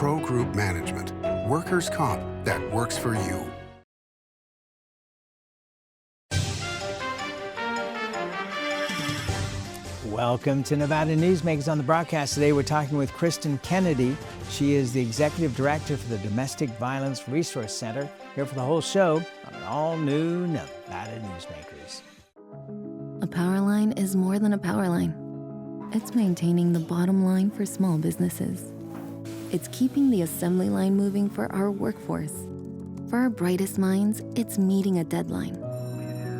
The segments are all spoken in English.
Pro Group Management. Workers' comp that works for you. Welcome to Nevada Newsmakers. On the broadcast today, we're talking with Kristen Kennedy. She is the Executive Director for the Domestic Violence Resource Center. Here for the whole show on an all-new Nevada Newsmakers. A power line is more than a power line. It's maintaining the bottom line for small businesses. It's keeping the assembly line moving for our workforce. For our brightest minds, it's meeting a deadline.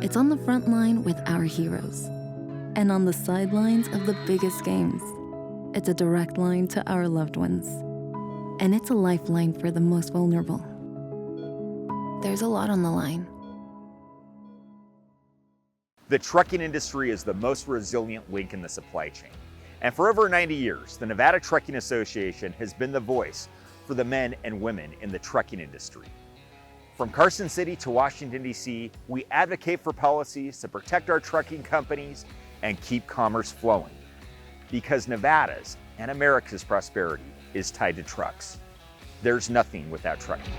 It's on the front line with our heroes. And on the sidelines of the biggest games. It's a direct line to our loved ones. And it's a lifeline for the most vulnerable. There's a lot on the line. The trucking industry is the most resilient link in the supply chain. And for over 90 years, the Nevada Trucking Association has been the voice for the men and women in the trucking industry. From Carson City to Washington, D.C., we advocate for policies to protect our trucking companies and keep commerce flowing. Because Nevada's and America's prosperity is tied to trucks. There's nothing without trucking.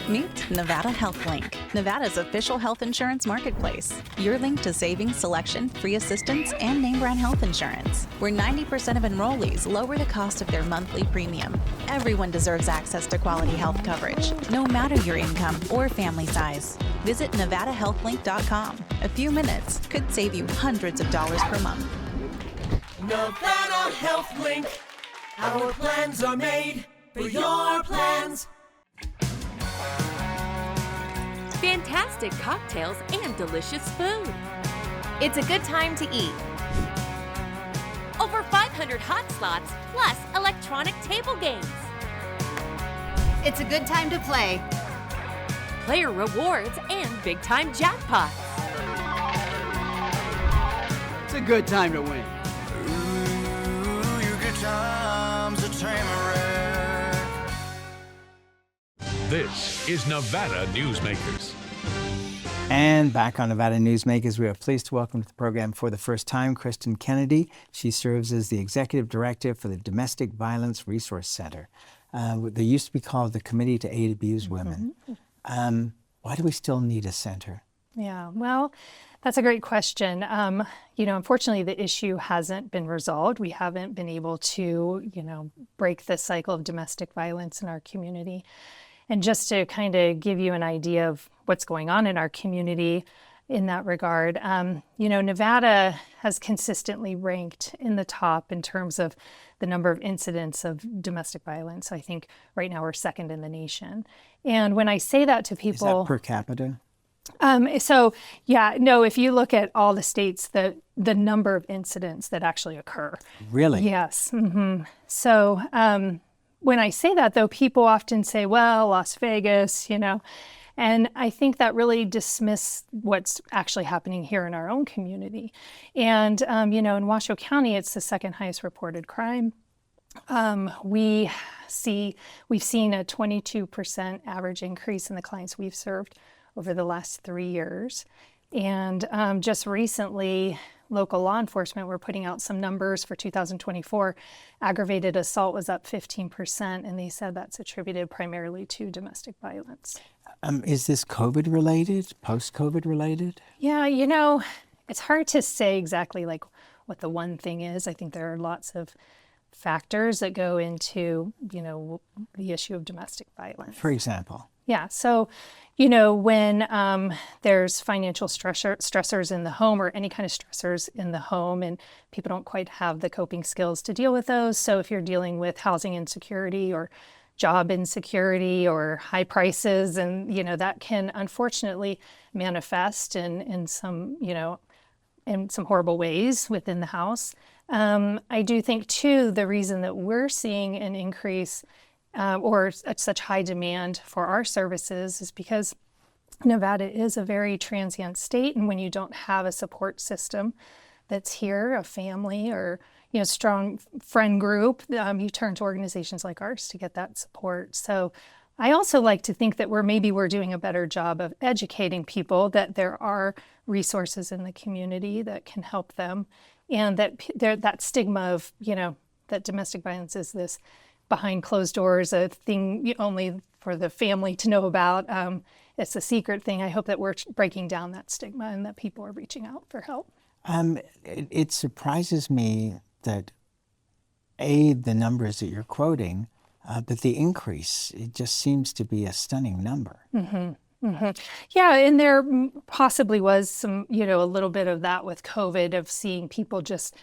Meet Nevada Health Link, Nevada's official health insurance marketplace. Your link to savings, selection, free assistance, and name brand health insurance, where 90% of enrollees lower the cost of their monthly premium. Everyone deserves access to quality health coverage, no matter your income or family size. Visit NevadaHealthLink.com. A few minutes could save you hundreds of dollars per month. Nevada Health Link. Our plans are made for your plans. Fantastic cocktails and delicious food. It's a good time to eat. Over 500 hot slots plus electronic table games. It's a good time to play. Player rewards and big time jackpots. It's a good time to win. Ooh, your good time's a tamarack. This is Nevada Newsmakers. And back on Nevada Newsmakers, we are pleased to welcome to the program for the first time Kristen Kennedy. She serves as the Executive Director for the Domestic Violence Resource Center. They used to be called the Committee to Aid Abused Women. Why do we still need a center? Yeah, well, that's a great question. Unfortunately, the issue hasn't been resolved. We haven't been able to, break the cycle of domestic violence in our community. And just to kind of give you an idea of what's going on in our community in that regard, Nevada has consistently ranked in the top in terms of the number of incidents of domestic violence. I think right now we're second in the nation. And when I say that to people— Is that per capita? If you look at all the states, the number of incidents that actually occur. Really? Yes. Mm-hmm. So when I say that, though, people often say, well, Las Vegas, and I think that really dismisses what's actually happening here in our own community. And, in Washoe County, it's the second highest reported crime. We've seen a 22% average increase in the clients we've served over the last 3 years. And just recently, local law enforcement were putting out some numbers for 2024. Aggravated assault was up 15%, and they said that's attributed primarily to domestic violence. Is this COVID related, post-COVID related? Yeah, it's hard to say exactly what the one thing is. I think there are lots of factors that go into, the issue of domestic violence. For example? Yeah, so, when there's financial stressors in the home or any kind of stressors in the home, and people don't quite have the coping skills to deal with those. So if you're dealing with housing insecurity or job insecurity or high prices, and, that can unfortunately manifest in some horrible ways within the house. I do think, too, the reason that we're seeing an increase or such high demand for our services is because Nevada is a very transient state, and when you don't have a support system that's here, a family or strong friend group, you turn to organizations like ours to get that support. So I also like to think that we're doing a better job of educating people that there are resources in the community that can help them, and that stigma of, that domestic violence is this behind closed doors, a thing only for the family to know about. It's a secret thing. I hope that we're breaking down that stigma and that people are reaching out for help. It surprises me that, the numbers that you're quoting, but the increase, it just seems to be a stunning number. Mm-hmm. Mm-hmm. Yeah, and there possibly was some, a little bit of that with COVID, of seeing people just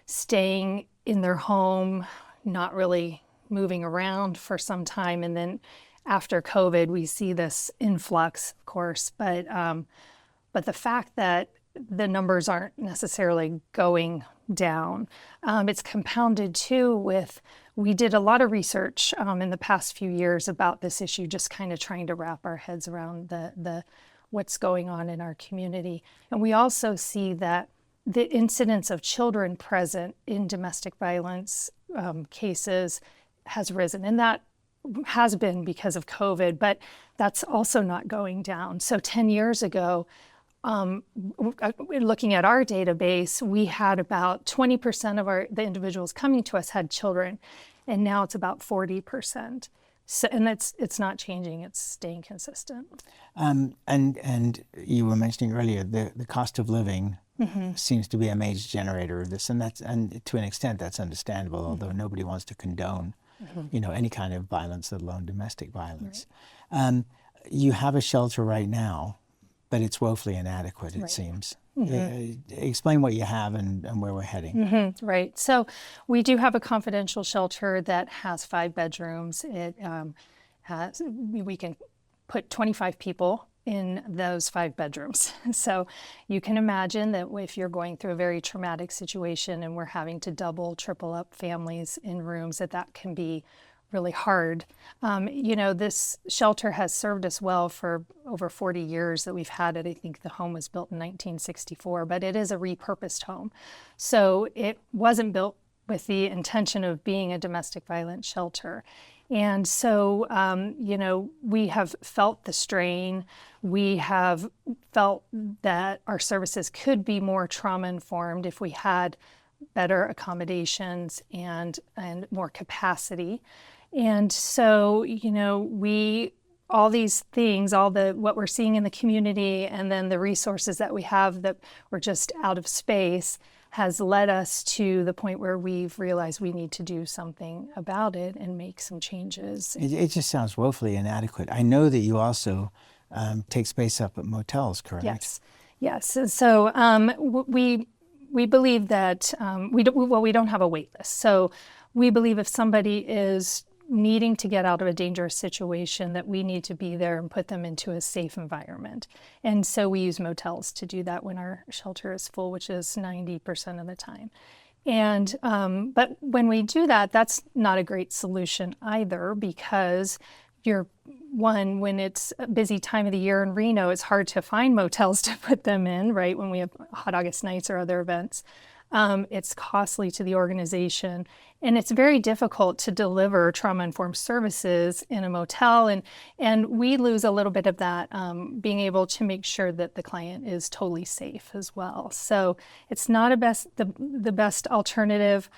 staying in their home, not really moving around for some time. And then after COVID, we see this influx, of course, but the fact that the numbers aren't necessarily going down, it's compounded too with, we did a lot of research in the past few years about this issue, just kind of trying to wrap our heads around the what's going on in our community. And we also see that the incidence of children present in domestic violence cases has risen, and that has been because of COVID, but that's also not going down. So 10 years ago, looking at our database, we had about 20% of the individuals coming to us had children, and now it's about 40%. So, and it's not changing; it's staying consistent. And you were mentioning earlier the cost of living seems to be a major generator of this, and to an extent that's understandable. Although nobody wants to condone, any kind of violence, let alone domestic violence. Right. You have a shelter right now, but it's woefully inadequate, it seems. Explain what you have and where we're heading. Right. So we do have a confidential shelter that has 5 bedrooms. It we can put 25 people in those 5 bedrooms. So you can imagine that if you're going through a very traumatic situation and we're having to double, triple up families in rooms, that can be really hard. This shelter has served us well for over 40 years that we've had it. I think the home was built in 1964, but it is a repurposed home. So it wasn't built with the intention of being a domestic violence shelter. And so, we have felt the strain. We have felt that our services could be more trauma-informed if we had better accommodations and more capacity. And so, all these things, what we're seeing in the community, and then the resources that we have that were just out of space, has led us to the point where we've realized we need to do something about it and make some changes. It just sounds woefully inadequate. I know that you also take space up at motels, correct? Yes. So we believe that we don't have a wait list. So we believe if somebody is needing to get out of a dangerous situation, that we need to be there and put them into a safe environment. And so we use motels to do that when our shelter is full, which is 90% of the time. And but when we do that, that's not a great solution either, because when it's a busy time of the year in Reno, it's hard to find motels to put them in, right? When we have Hot August nights or other events. It's costly to the organization, and it's very difficult to deliver trauma-informed services in a motel, and we lose a little bit of that, being able to make sure that the client is totally safe as well. So it's not the best alternative.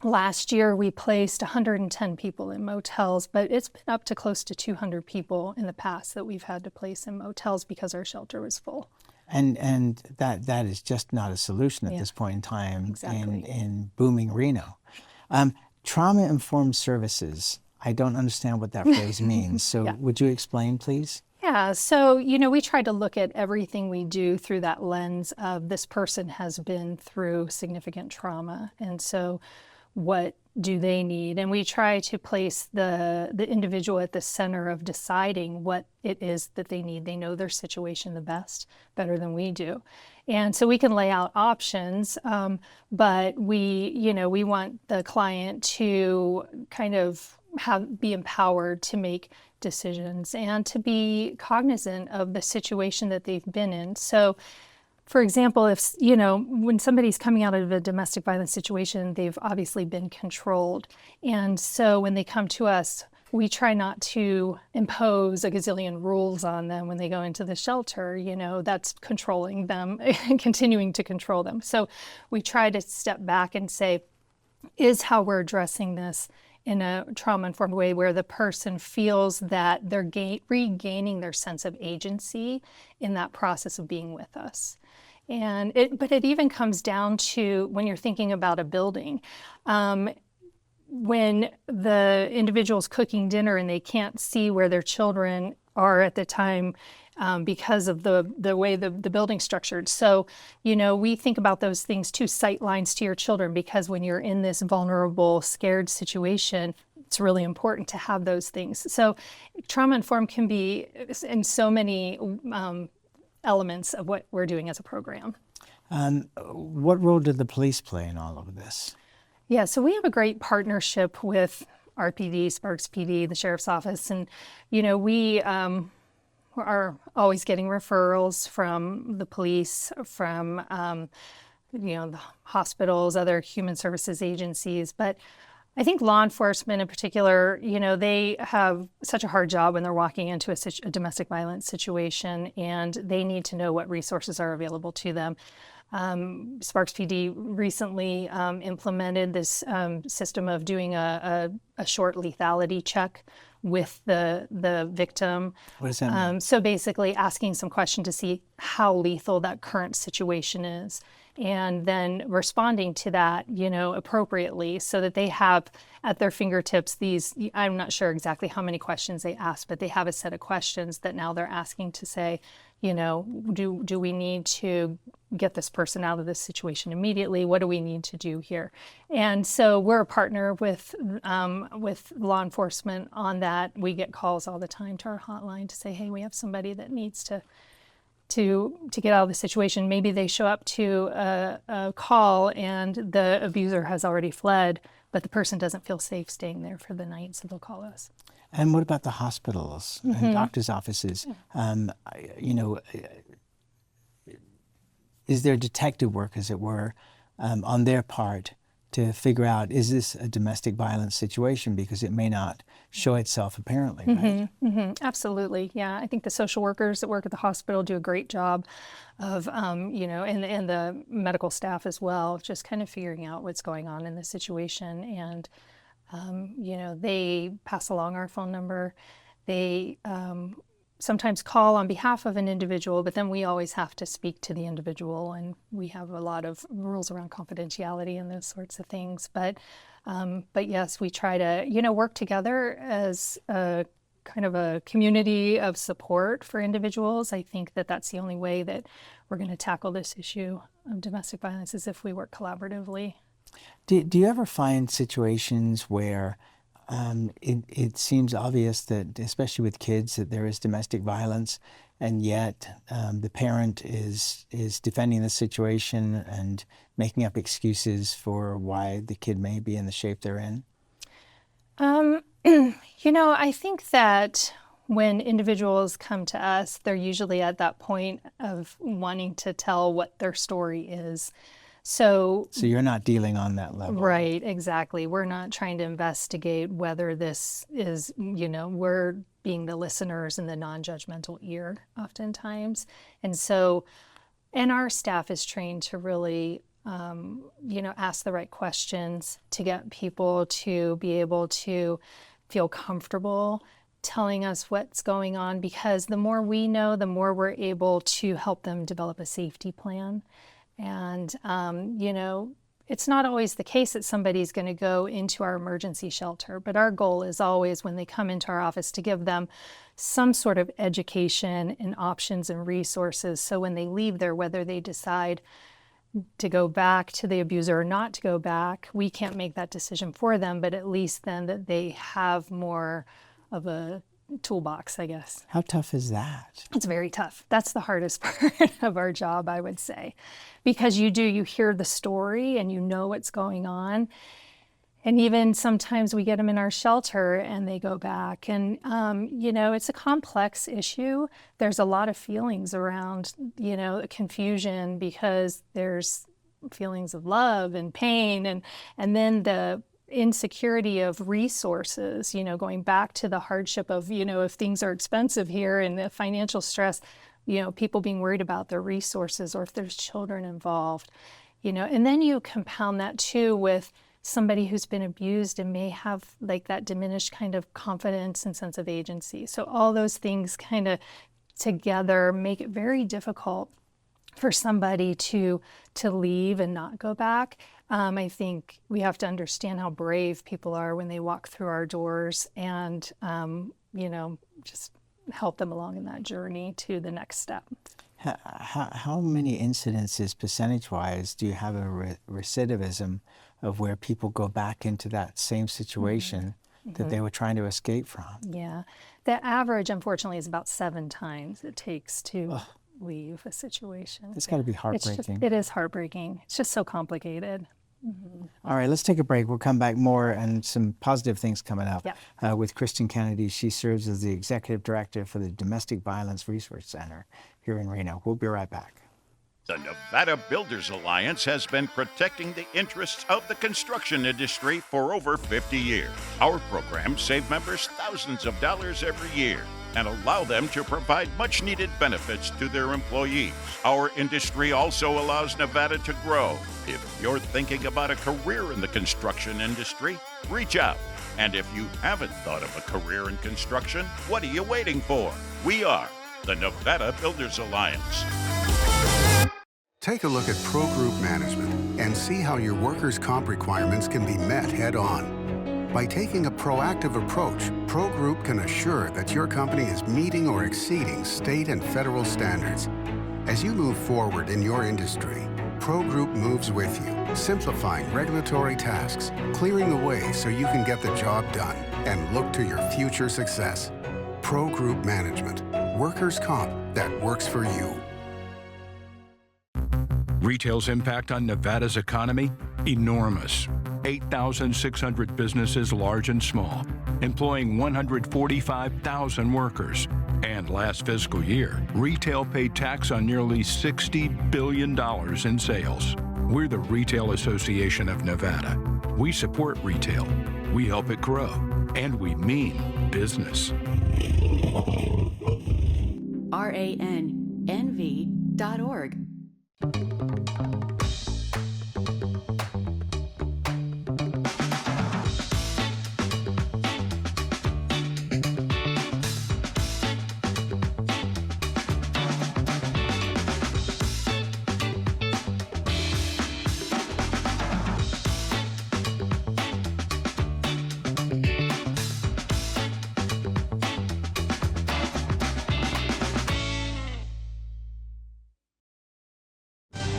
Last year we placed 110 people in motels, but it's been up to close to 200 people in the past that we've had to place in motels because our shelter was full. And that is just not a solution at this point in time in booming Reno. Trauma-informed services, I don't understand what that phrase means. So would you explain, please? Yeah, so, we try to look at everything we do through that lens of this person has been through significant trauma. And so what do they need? And we try to place the individual at the center of deciding what it is that they need. They know their situation better than we do. And so we can lay out options, but we want the client to kind of be empowered to make decisions and to be cognizant of the situation that they've been in. So, for example, if, when somebody's coming out of a domestic violence situation, they've obviously been controlled. And so when they come to us, we try not to impose a gazillion rules on them when they go into the shelter. That's controlling them and continuing to control them. So we try to step back and say, is how we're addressing this in a trauma-informed way where the person feels that they're regaining their sense of agency in that process of being with us. But it even comes down to when you're thinking about a building. When the individual's cooking dinner and they can't see where their children are at the time because of the way the building's structured. So, we think about those things too, sight lines to your children, because when you're in this vulnerable, scared situation, it's really important to have those things. So trauma-informed can be in so many elements of what we're doing as a program. What role did the police play in all of this? Yeah, so we have a great partnership with RPD, Sparks PD, the Sheriff's Office, and we are always getting referrals from the police, from the hospitals, other human services agencies. But I think law enforcement in particular, they have such a hard job when they're walking into a domestic violence situation, and they need to know what resources are available to them. Sparks PD recently implemented this system of doing a short lethality check with the victim. What does that mean? So basically asking some question to see how lethal that current situation is, and then responding to that, appropriately, so that they have at their fingertips these, I'm not sure exactly how many questions they ask, but they have a set of questions that now they're asking to say, do we need to get this person out of this situation immediately? What do we need to do here? And so we're a partner with law enforcement on that. We get calls all the time to our hotline to say, hey, we have somebody that needs to get out of the situation. Maybe they show up to a call and the abuser has already fled, but the person doesn't feel safe staying there for the night, so they'll call us. And what about the hospitals and doctors' offices? Is there detective work, as it were, on their part to figure out, is this a domestic violence situation? Because it may not show itself apparently, right? Absolutely, yeah. I think the social workers that work at the hospital do a great job of, and the medical staff as well, just kind of figuring out what's going on in the situation. And, they pass along our phone number. They sometimes call on behalf of an individual, but then we always have to speak to the individual, and we have a lot of rules around confidentiality and those sorts of things. But yes, we try to, work together as a kind of a community of support for individuals. I think that that's the only way that we're going to tackle this issue of domestic violence, is if we work collaboratively. Do you ever find situations where it seems obvious that, especially with kids, that there is domestic violence, and yet the parent is defending the situation and making up excuses for why the kid may be in the shape they're in? I think that when individuals come to us, they're usually at that point of wanting to tell what their story is. So you're not dealing on that level. Right, exactly. We're not trying to investigate whether this is, we're being the listeners and the non-judgmental ear oftentimes. And our staff is trained to really, ask the right questions to get people to be able to feel comfortable telling us what's going on, because the more we know, the more we're able to help them develop a safety plan. And, it's not always the case that somebody's going to go into our emergency shelter, but our goal is always, when they come into our office, to give them some sort of education and options and resources. So when they leave there, whether they decide to go back to the abuser or not to go back, we can't make that decision for them, but at least then that they have more of a toolbox, I guess. How tough is that? It's very tough. That's the hardest part of our job, I would say, because you hear the story and you know what's going on. And even sometimes we get them in our shelter and they go back, and, it's a complex issue. There's a lot of feelings around, confusion, because there's feelings of love and pain, and then insecurity of resources, going back to the hardship of, if things are expensive here and the financial stress, people being worried about their resources or if there's children involved, and then you compound that too with somebody who's been abused and may have like that diminished kind of confidence and sense of agency. So all those things kind of together make it very difficult for somebody to leave and not go back. I think we have to understand how brave people are when they walk through our doors and, just help them along in that journey to the next step. How many incidences, percentage-wise, do you have a recidivism of where people go back into that same situation that they were trying to escape from? Yeah. The average, unfortunately, is about 7 times it takes to leave a situation. It's got to be heartbreaking. It is heartbreaking. It's just so complicated. All right, let's take a break. We'll come back more and some positive things coming up with Kristen Kennedy. She serves as the Executive Director for the Domestic Violence Resource Center here in Reno. We'll be right back. The Nevada Builders Alliance has been protecting the interests of the construction industry for over 50 years. Our programs save members thousands of dollars every year and allow them to provide much-needed benefits to their employees. Our industry also allows Nevada to grow. If you're thinking about a career in the construction industry, reach out. And if you haven't thought of a career in construction, what are you waiting for? We are the Nevada Builders Alliance. Take a look at Pro Group Management and see how your workers' comp requirements can be met head-on. By taking a proactive approach, Pro Group can assure that your company is meeting or exceeding state and federal standards. As you move forward in your industry, Pro Group moves with you, simplifying regulatory tasks, clearing the way so you can get the job done and look to your future success. Pro Group Management, workers' comp that works for you. Retail's impact on Nevada's economy? Enormous. 8,600 businesses, large and small, employing 145,000 workers. And last fiscal year, retail paid tax on nearly $60 billion in sales. We're the Retail Association of Nevada. We support retail, we help it grow, and we mean business. RANNV.org.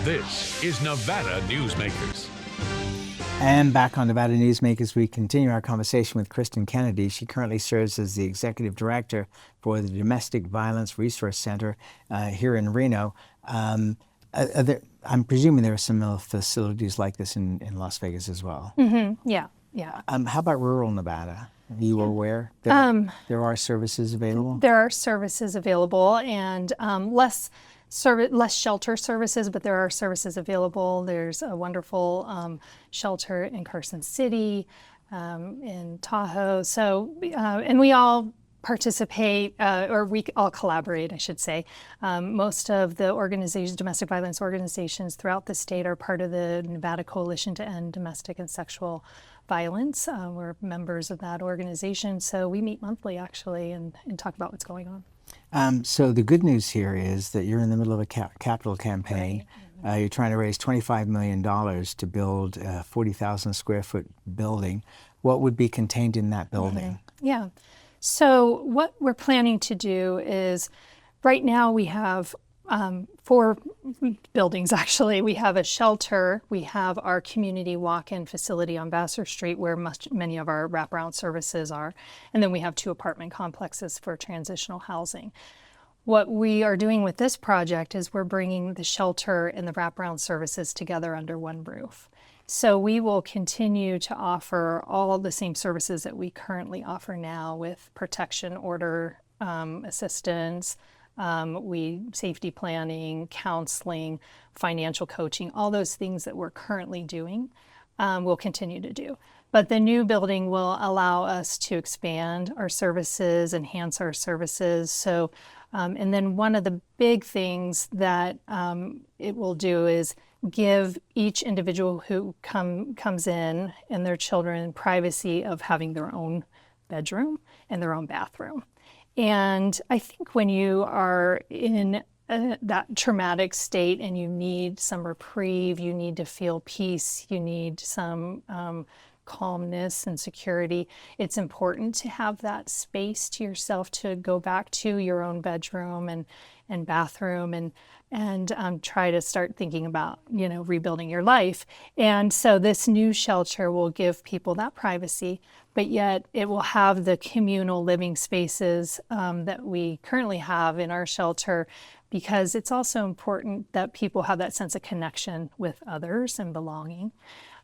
This is Nevada Newsmakers. And back on Nevada Newsmakers, we continue our conversation with Kristen Kennedy. She currently serves as the Executive Director for the Domestic Violence Resource Center here in Reno. I'm presuming there are some facilities like this in Las Vegas as well. Mm-hmm. Yeah. How about rural Nevada? Are you aware that there are services available? There are services available and less shelter services, but there are services available. There's a wonderful shelter in Carson City, in Tahoe. So, and we all participate, or we all collaborate, I should say. Most of the organizations, domestic violence organizations throughout the state are part of the Nevada Coalition to End Domestic and Sexual Violence. We're members of that organization. So we meet monthly, actually, and talk about what's going on. So the good news here is that you're in the middle of a capital campaign. Right. You're trying to raise $25 million to build a 40,000 square foot building. What would be contained in that building? Mm-hmm. Yeah. So what we're planning to do is, right now we have 4 buildings, actually. We have a shelter, we have our community walk-in facility on Vassar Street where many of our wraparound services are, and then we have 2 apartment complexes for transitional housing. What we are doing with this project is we're bringing the shelter and the wraparound services together under one roof. So we will continue to offer all the same services that we currently offer now with protection order assistance, safety planning, counseling, financial coaching, all those things that we're currently doing. we'll continue to do. But the new building will allow us to expand our services, enhance our services. So, and then one of the big things that it will do is give each individual who comes in and their children privacy of having their own bedroom and their own bathroom. And I think when you are in that traumatic state and you need some reprieve, you need to feel peace, you need some calmness and security, it's important to have that space to yourself to go back to your own bedroom and bathroom and try to start thinking about, rebuilding your life. And so this new shelter will give people that privacy, but yet it will have the communal living spaces that we currently have in our shelter, because it's also important that people have that sense of connection with others and belonging.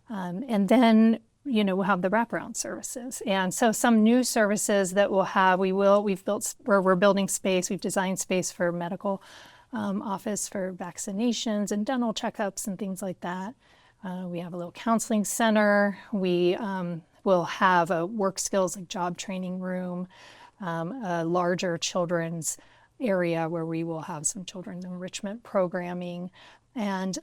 And then we'll have the wraparound services. And so some new services that we'll have, we're building space, we've designed space for medical office for vaccinations and dental checkups and things like that. We have a little counseling center. We will have a work skills like job training room, a larger children's area where we will have some children's enrichment programming. And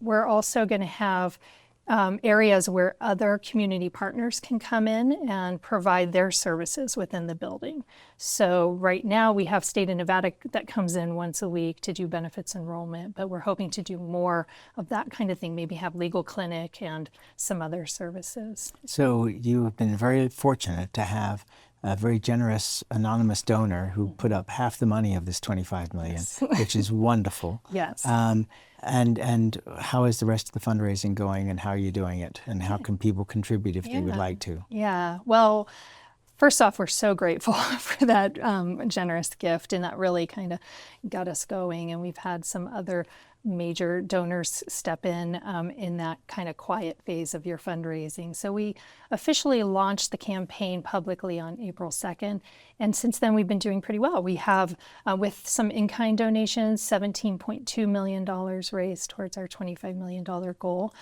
we're also going to have areas where other community partners can come in and provide their services within the building. So right now we have State of Nevada that comes in once a week to do benefits enrollment, but we're hoping to do more of that kind of thing, maybe have legal clinic and some other services. So you've been very fortunate to have a very generous anonymous donor who put up half the money of this $25 million, yes. Which is wonderful. Yes. And how is the rest of the fundraising going, and how are you doing it, and how can people contribute if they would like to? Yeah, well, first off, we're so grateful for that generous gift, and that really kind of got us going. And we've had some other major donors step in that kind of quiet phase of your fundraising. So we officially launched the campaign publicly on April 2nd. And since then, we've been doing pretty well. We have, with some in-kind donations, $17.2 million raised towards our $25 million goal.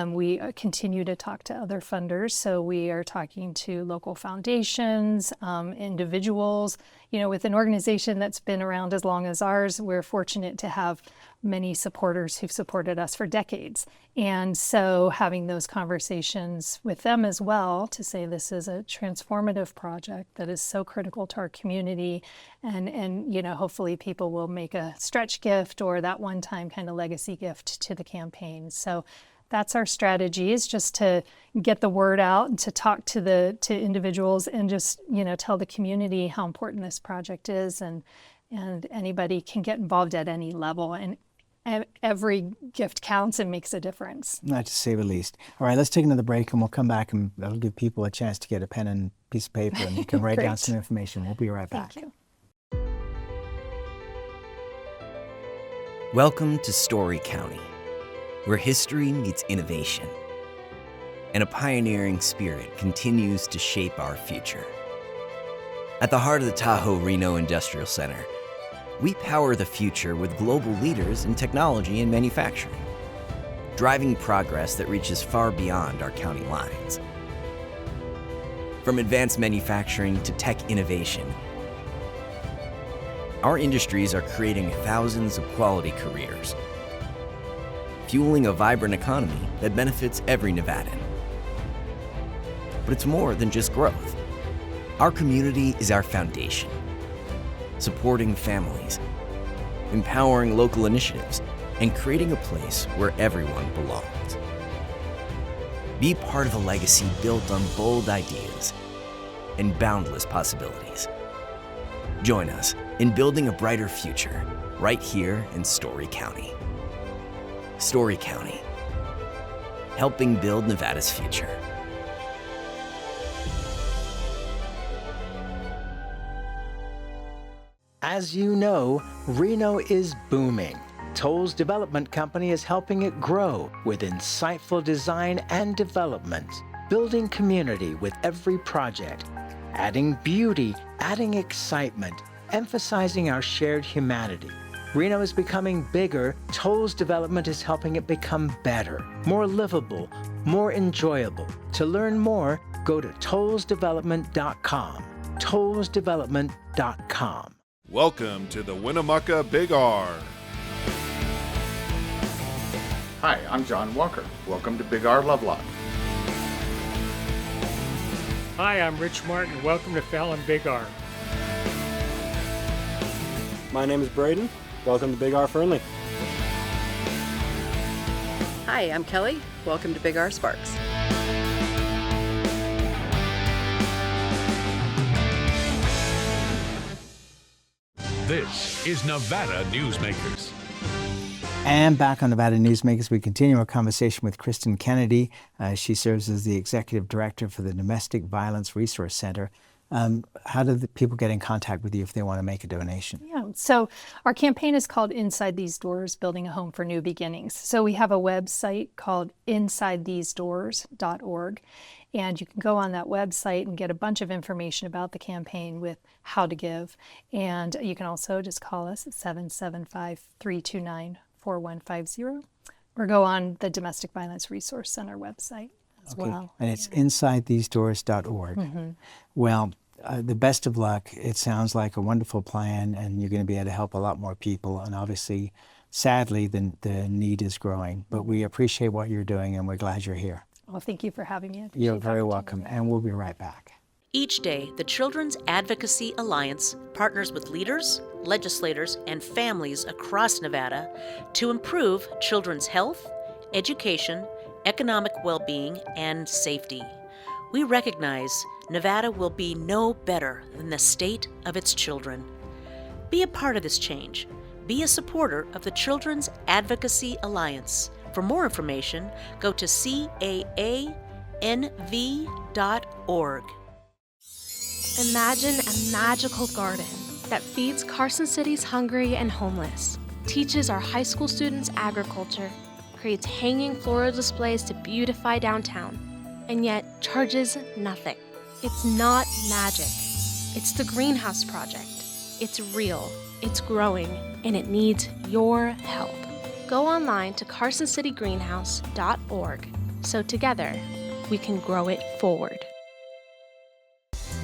We continue to talk to other funders. So we are talking to local foundations, individuals. With an organization that's been around as long as ours, we're fortunate to have many supporters who've supported us for decades. And so having those conversations with them as well to say this is a transformative project that is so critical to our community, and hopefully people will make a stretch gift or that one-time kind of legacy gift to the campaign. So that's our strategy, is just to get the word out and to talk to individuals and just tell the community how important this project is, and anybody can get involved at any level, and every gift counts and makes a difference. Not to say the least. All right, let's take another break, and we'll come back, and that'll give people a chance to get a pen and piece of paper, and you can write down some information. We'll be right back. Thank you. Welcome to Story County, where history meets innovation, and a pioneering spirit continues to shape our future. At the heart of the Tahoe Reno Industrial Center, we power the future with global leaders in technology and manufacturing, driving progress that reaches far beyond our county lines. From advanced manufacturing to tech innovation, our industries are creating thousands of quality careers, fueling a vibrant economy that benefits every Nevadan. But it's more than just growth. Our community is our foundation, supporting families, empowering local initiatives, and creating a place where everyone belongs. Be part of a legacy built on bold ideas and boundless possibilities. Join us in building a brighter future right here in Story County. Story County, helping build Nevada's future. As you know, Reno is booming. Toll's development company is helping it grow with insightful design and development, building community with every project, adding beauty, adding excitement, emphasizing our shared humanity. Reno is becoming bigger. Toll's development is helping it become better, more livable, more enjoyable. To learn more, go to tollsdevelopment.com. tollsdevelopment.com. Welcome to the Winnemucca Big R. Hi, I'm John Walker. Welcome to Big R Lovelock. Hi, I'm Rich Martin. Welcome to Fallon Big R. My name is Braden. Welcome to Big R Fernley. Hi, I'm Kelly. Welcome to Big R Sparks. This is Nevada Newsmakers. And back on Nevada Newsmakers, we continue our conversation with Kristen Kennedy. She serves as the Executive Director for the Domestic Violence Resource Center. How do the people get in contact with you if they want to make a donation? Yeah, so our campaign is called Inside These Doors, Building a Home for New Beginnings. So we have a website called InsideTheseDoors.org. And you can go on that website and get a bunch of information about the campaign with how to give. And you can also just call us at 775-329-4150 or go on the Domestic Violence Resource Center website as well. And it's InsideTheseDoors.org. Mm-hmm. Well, the best of luck. It sounds like a wonderful plan, and you're going to be able to help a lot more people. And obviously, sadly, the need is growing. But we appreciate what you're doing, and we're glad you're here. Well, thank you for having me. You're very welcome, and we'll be right back. Each day, the Children's Advocacy Alliance partners with leaders, legislators, and families across Nevada to improve children's health, education, economic well-being, and safety. We recognize Nevada will be no better than the state of its children. Be a part of this change. Be a supporter of the Children's Advocacy Alliance. For more information, go to caanv.org. Imagine a magical garden that feeds Carson City's hungry and homeless, teaches our high school students agriculture, creates hanging floral displays to beautify downtown, and yet charges nothing. It's not magic. It's the Greenhouse Project. It's real, it's growing, and it needs your help. Go online to carsоncitygreenhouse.org so together we can grow it forward.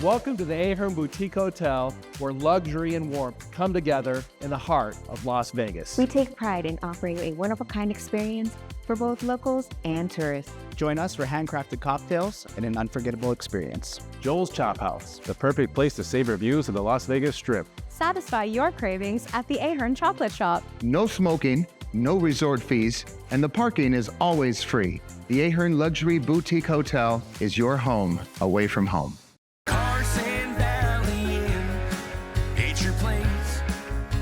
Welcome to the Ahern Boutique Hotel, where luxury and warmth come together in the heart of Las Vegas. We take pride in offering a one-of-a-kind experience for both locals and tourists. Join us for handcrafted cocktails and an unforgettable experience. Joel's Chop House, the perfect place to savor views of the Las Vegas Strip. Satisfy your cravings at the Ahern Chocolate Shop. No smoking, no resort fees, and the parking is always free. The Ahern Luxury Boutique Hotel is your home away from home. Carson Valley Inn, it's your place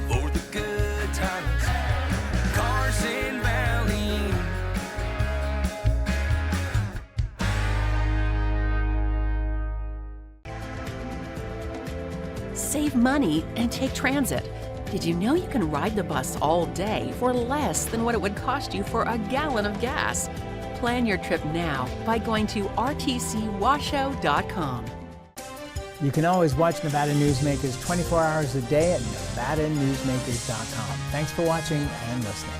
for the good times. Carson Valley Inn. Save money and take transit. Did you know you can ride the bus all day for less than what it would cost you for a gallon of gas? Plan your trip now by going to rtcwashoe.com. You can always watch Nevada Newsmakers 24 hours a day at nevadanewsmakers.com. Thanks for watching and listening.